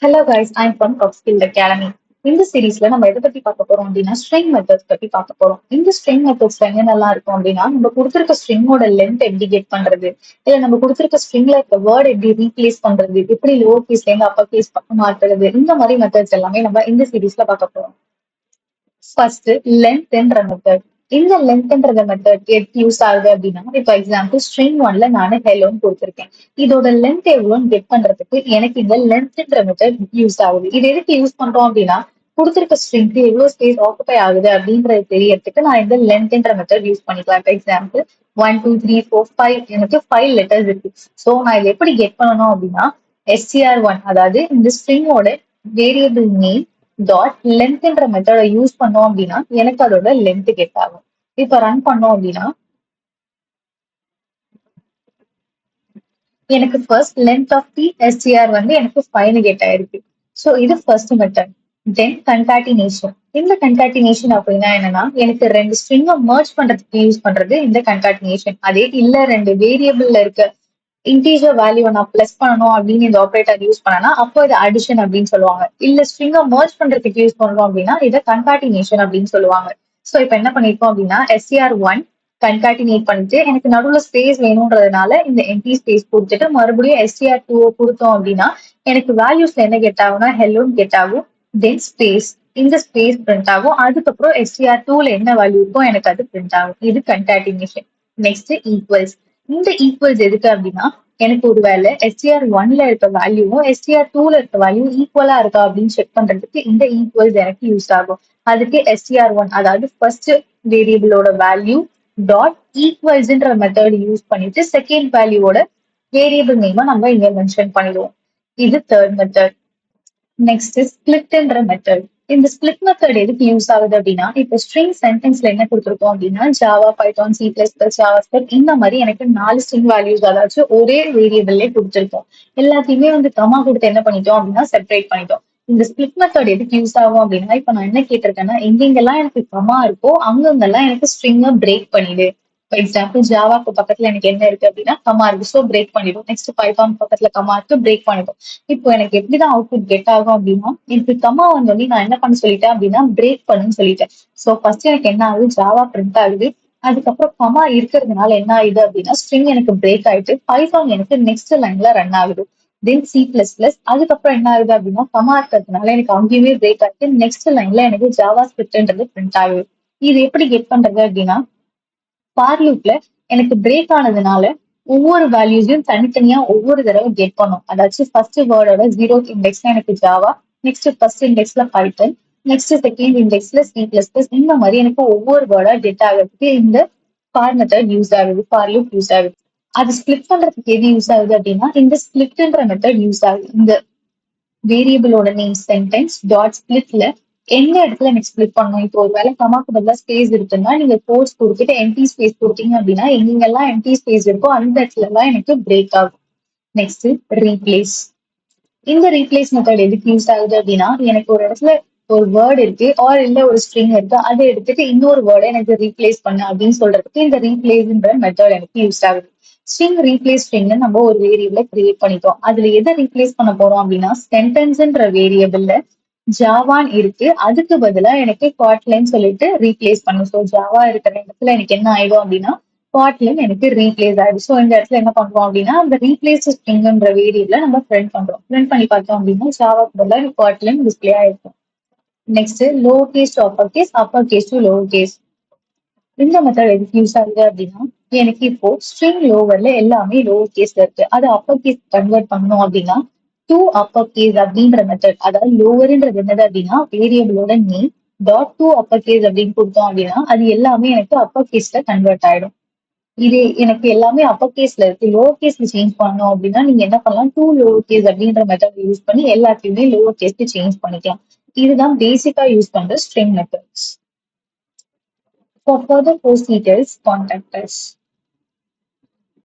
Hello guys, I'm from Upskill Academy. இந்த சீரீஸ்ல நம்ம எதை பத்தி பார்க்க போறோம் அப்படின்னா ஸ்ட்ரிங் மெத்தட்ஸ் பத்தி பார்க்க போறோம். இந்த ஸ்ட்ரிங் மெத்தட்ஸ்ல என்னென்னலாம் இருக்கும் அப்படின்னா நம்ம கொடுத்திருக்க ஸ்ட்ரிங்கோட லென்த் எப்படி கெட் பண்றது, இல்ல நம்ம கொடுத்திருக்க ஸ்ட்ரிங்ல இருக்க வேர்ட் எப்படி ரீப்ளேஸ் பண்றது, எப்படி லோவர் கேஸ்ல இருந்து அப்பர் கேஸ் மாத்துறது, இந்த மாதிரி மெத்தட்ஸ் எல்லாமே நம்ம இந்த சீரீஸ்ல பார்க்க போறோம். ஃபர்ஸ்ட் லென்த்ன்ற மெத்தட். இந்த லென்த்ன்ற மெத்தட் எதுக்கு யூஸ் ஆகுது அப்படின்னா, இப்போ எக்ஸாம்பிள் ஸ்ட்ரிங் ஒன்ல நான் ஹெலோன்னு கொடுத்திருக்கேன். இதோட லென்த் எவ்வளோன்னு கெட் பண்றதுக்கு எனக்கு இந்த லென்த்ன்ற மெத்தட் யூஸ் ஆகுது. இது எதுக்கு யூஸ் பண்றோம் அப்படின்னா, கொடுத்திருக்க ஸ்ட்ரிங்க்கு எவ்வளவு ஸ்பேஸ் ஆக்குபை ஆகுது அப்படின்றது தெரியறதுக்கு நான் இந்த லென்த்ன்ற மெத்தட் யூஸ் பண்ணிக்கலாம். இப்போ எக்ஸாம்பிள் 1 2 3 4 5 எனக்கு 5 லெட்டர்ஸ் இருக்கு. ஸோ நான் இதை எப்படி கெட் பண்ணணும் அப்படின்னா, str1 அதாவது இந்த ஸ்ட்ரிங்கோட வேரியபிள் நேம் டாட் லென்த்ன்ற மெத்தட யூஸ் பண்ணோம் அப்படின்னா எனக்கு அதோட லென்த் கெட் ஆகும். இப்ப ரன் பண்ணோம் அப்படின்னா எனக்கு first length of the STR வந்து எனக்கு 5 கெட் ஆயிருக்கு. ஸோ இது ஃபர்ஸ்ட் மெத்தட். Then concatenation. இந்த கன்காட்டினேஷன் அப்படின்னா என்னன்னா, எனக்கு ரெண்டு ஸ்ட்ரிங்கை மர்ஜ் பண்றதுக்கு யூஸ் பண்றது இந்த கன்காட்டினேஷன். அதே இல்ல ரெண்டு வேரியபிள்ல இருக்க இன்டீஜர் வேல்யூ நான் பிளஸ் பண்ணணும் அப்படின்னு இந்த ஆப்ரேட்டர் யூஸ் பண்ணனா அப்போ இது அடிஷன் அப்படின்னு சொல்லுவாங்க. இல்ல ஸ்ட்ரிங்கை மர்ஜ் பண்றதுக்கு யூஸ் பண்றோம் அப்படின்னா இதை கன்காட்டினேஷன் அப்படின்னு சொல்லுவாங்க. ஸோ இப்போ என்ன பண்ணிருக்கோம் அப்படின்னா SCR1 கன்காட்டினேட் பண்ணிட்டு எனக்கு நடுவுல ஸ்பேஸ் வேணும்ன்றதுனால இந்த எம்டி ஸ்பேஸ் கொடுத்துட்டு மறுபடியும் SCR2 கொடுத்தோம் அப்படின்னா எனக்கு வேல்யூஸ்ல என்ன கெட் ஆகும்னா ஹெல்லோன்னு கெட் ஆகும். தென் ஸ்பேஸ், இந்த ஸ்பேஸ் பிரிண்ட் ஆகும். அதுக்கப்புறம் SCR2ல என்ன வேல்யூ இருக்கோ எனக்கு அது பிரிண்ட் ஆகும். இது கன்காட்டினேஷன். Next equals. இந்த ஈக்குவல்ஸ் எதுக்கு அப்படின்னா, எனக்கு ஒரு வேலை SCR1ல இருக்க வேல்யூவும் SCR2ல இருக்க வேல்யூ ஈக்குவலா இருக்கா அப்படின்னு செக் பண்றதுக்கு இந்த ஈக்குவல்ஸ் எனக்கு யூஸ் ஆகும். அதுக்கு SCR1 அதாவது ஃபர்ஸ்ட் வேரியபிளோட வேல்யூ டாட் ஈக்குவல்ஸ்ன்ற மெத்தட் யூஸ் பண்ணிட்டு செகண்ட் வேல்யூவோட வேரியபிள் நேமை நம்ம இங்க மென்ஷன் பண்ணிடுவோம். இது தேர்ட் மெத்தட். நெக்ஸ்ட் ஸ்பிளிட்ன்ற மெத்தட். இந்த ஸ்பிளிட் மெத்தட் எதுக்கு யூஸ் ஆகுது அப்படின்னா, இப்போ ஸ்ட்ரிங் சென்டென்ஸ்ல என்ன கொடுத்துருக்கோம் அப்படின்னா ஜாவா, பைத்தான், C++, ஜாவாஸ்கிரிப்ட் இந்த மாதிரி எனக்கு 4 ஸ்ட்ரிங் வேல்யூஸ் அதாச்சும் ஒரே வேரியபிள்லே கொடுத்துருக்கோம். எல்லாத்தையுமே வந்து கமா கொடுத்து என்ன பண்ணிட்டோம் அப்படின்னா செப்பரேட் பண்ணிட்டோம். இந்த ஸ்பிளிட் மெத்தட் எதுக்கு யூஸ் ஆகும் அப்படின்னா, இப்ப நான் என்ன கேட்டிருக்கேன்னா எங்கெங்கெல்லாம் எனக்கு கமா இருக்கோ அங்கங்கெல்லாம் எனக்கு ஸ்ட்ரிங்கை பிரேக் பண்ணிடு. ஃபார் எக்ஸாம்பிள் ஜாவாக்கு பக்கத்துல எனக்கு என்ன இருக்கு அப்படின்னா கமா இருக்கு, ஸோ பிரேக் பண்ணிடும். நெக்ஸ்ட் பைத்தான் பக்கத்துல கமா இருக்கு, பிரேக் பண்ணிடும். இப்போ எனக்கு எப்படிதான் அவுட்புட் கெட் ஆகும் அப்படின்னா, எனக்கு கமா வந்தோடனே நான் என்ன பண்ண சொல்லிட்டேன் அப்படின்னா பிரேக் பண்ணுன்னு சொல்லிட்டேன். ஸோ ஃபர்ஸ்ட் எனக்கு என்ன ஆகுது, ஜாவா பிரிண்ட் ஆகுது. அதுக்கப்புறம் கமா இருக்கிறதுனால என்ன ஆகுது அப்படின்னா ஸ்ட்ரிங் எனக்கு பிரேக் ஆயிட்டு பைத்தான் எனக்கு நெக்ஸ்ட் லைன்ல ரன் ஆகுது. தென் C++, அதுக்கப்புறம் என்ன ஆகுது அப்படின்னா கமா இருக்கிறதுனால எனக்கு அங்கேயுமே பிரேக் ஆயிட்டு நெக்ஸ்ட் லைன்ல எனக்கு ஜாவா ஸ்கிரிப்ட்ன்றது பிரிண்ட் ஆகுது. இது எப்படி கெட் பண்றது அப்படின்னா, ஃபார் லூப்ல எனக்கு பிரேக் ஆனதுனால ஒவ்வொரு வேல்யூஸையும் தனித்தனியா ஒவ்வொரு தடவை கெட் பண்ணும். அதாச்சும் ஃபர்ஸ்ட் வேர்டோட 0th இண்டெக்ஸ்ல எனக்கு ஜாவா, நெக்ஸ்ட் ஃபர்ஸ்ட் இண்டெக்ஸ்ல பைத்தன், நெக்ஸ்ட் செகண்ட் இண்டெக்ஸ்ல C++, இந்த மாதிரி எனக்கு ஒவ்வொரு வேர்டா கெட் ஆகிறதுக்கு இந்த ஃபார் மெத்தட் யூஸ் ஆகுது, ஃபார் லூப் யூஸ் ஆகுது. அது ஸ்பிளிட் பண்றதுக்கு எது யூஸ் ஆகுது அப்படின்னா இந்த ஸ்பிளிட்ன்ற மெத்தட் யூஸ் ஆகுது. இந்த வேரியபிளோட நேம் சென்டென்ஸ் டாட் ஸ்பிளிட்ல எந்த இடத்துல எனக்கு ஸ்பிளிட் பண்ணணும். இப்போ ஒரு வேலை கமாக்கு பதிலா ஸ்பேஸ் இருக்குன்னா நீங்க கோர்ஸ் கொடுத்துட்டு எம்டி ஸ்பேஸ் கொடுத்தீங்க அப்படின்னா எங்கெங்கெல்லாம் எம்டி ஸ்பேஸ் இருக்கோ அந்த இடத்துல எல்லாம் எனக்கு பிரேக் ஆகும். Next replace. இந்த ரீப்ளேஸ் மெத்தட் எதுக்கு யூஸ் ஆகுது அப்படின்னா, எனக்கு ஒரு இடத்துல ஒரு வேர்ட் இருக்கு ஆர் இல்ல ஒரு ஸ்ட்ரிங் இருக்கு, அதை எடுத்துட்டு இன்னொரு வேர்டை எனக்கு ரீப்ளேஸ் பண்ணு அப்படின்னு சொல்றதுக்கு இந்த ரீப்ளேஸ்ன்ற மெத்தட் எனக்கு யூஸ் ஆகுது. ஸ்ட்ரிங் ரீப்ளேஸ் ஸ்ட்ரிங் நம்ம ஒரு வேரியபிள கிரியேட் பண்ணிட்டோம். அதுல எதை ரீப்ளேஸ் பண்ண போறோம் அப்படின்னா சென்டென்ஸ்ன்ற வேரியபிள்ல ஜாவான் இருக்கு, அதுக்கு பதிலா எனக்கு காட்லைன் சொல்லிட்டு ரீப்ளேஸ் பண்ணும். ஸோ ஜாவா இருக்கிற இடத்துல எனக்கு என்ன ஆயிடும் அப்படின்னா காட்லைன் எனக்கு ரீப்ளேஸ் ஆயிடும். ஸோ இந்த இடத்துல என்ன பண்றோம் அப்படின்னா அந்த ரீப்ளேஸ் ஸ்ட்ரிங்ன்ற வேரியபிள நம்ம பிரிண்ட் பண்றோம். பிரிண்ட் பண்ணி பார்த்தோம் அப்படின்னா ஜாவாக்கு பதிலா காட்லைன் டிஸ்பிளே ஆயிருக்கும். Next lower case to upper case to lower case. இந்த மெத்தட் எதுக்கு யூஸ் ஆகுது அப்படின்னா, எனக்கு இப்போ ஸ்ட்ரிங் லோவர்ல எல்லாமே லோவர் கேஸ்ல இருக்கு, அது அப்பர் கேஸ் கன்வெர்ட் பண்ணணும் அப்படின்னா டூ அப்பர் கேஸ் அப்படின்ற மெத்தட். அதாவது லோவர்ன்றது என்னது அப்படின்னா வேரியபிளோட name dot to upper case அப்படின்னு கொடுத்தோம் அப்படின்னா அது எல்லாமே எனக்கு அப்பர் கேஸ்ல கன்வெர்ட் ஆயிடும். இது எனக்கு எல்லாமே அப்பர் கேஸ்ல இருக்கு, லோவர் கேஸ்ல சேஞ்ச் பண்ணணும் அப்படின்னா நீங்க என்ன பண்ணலாம், டூ லோவர் கேஸ் அப்படின்ற மெத்தட் யூஸ் பண்ணி எல்லாத்தையுமே லோவர் கேஸ்க்கு சேஞ்ச் பண்ணிக்கலாம். இதுதான் பேசிக்கா யூஸ் பண்ற string methods. For further course details, contact us.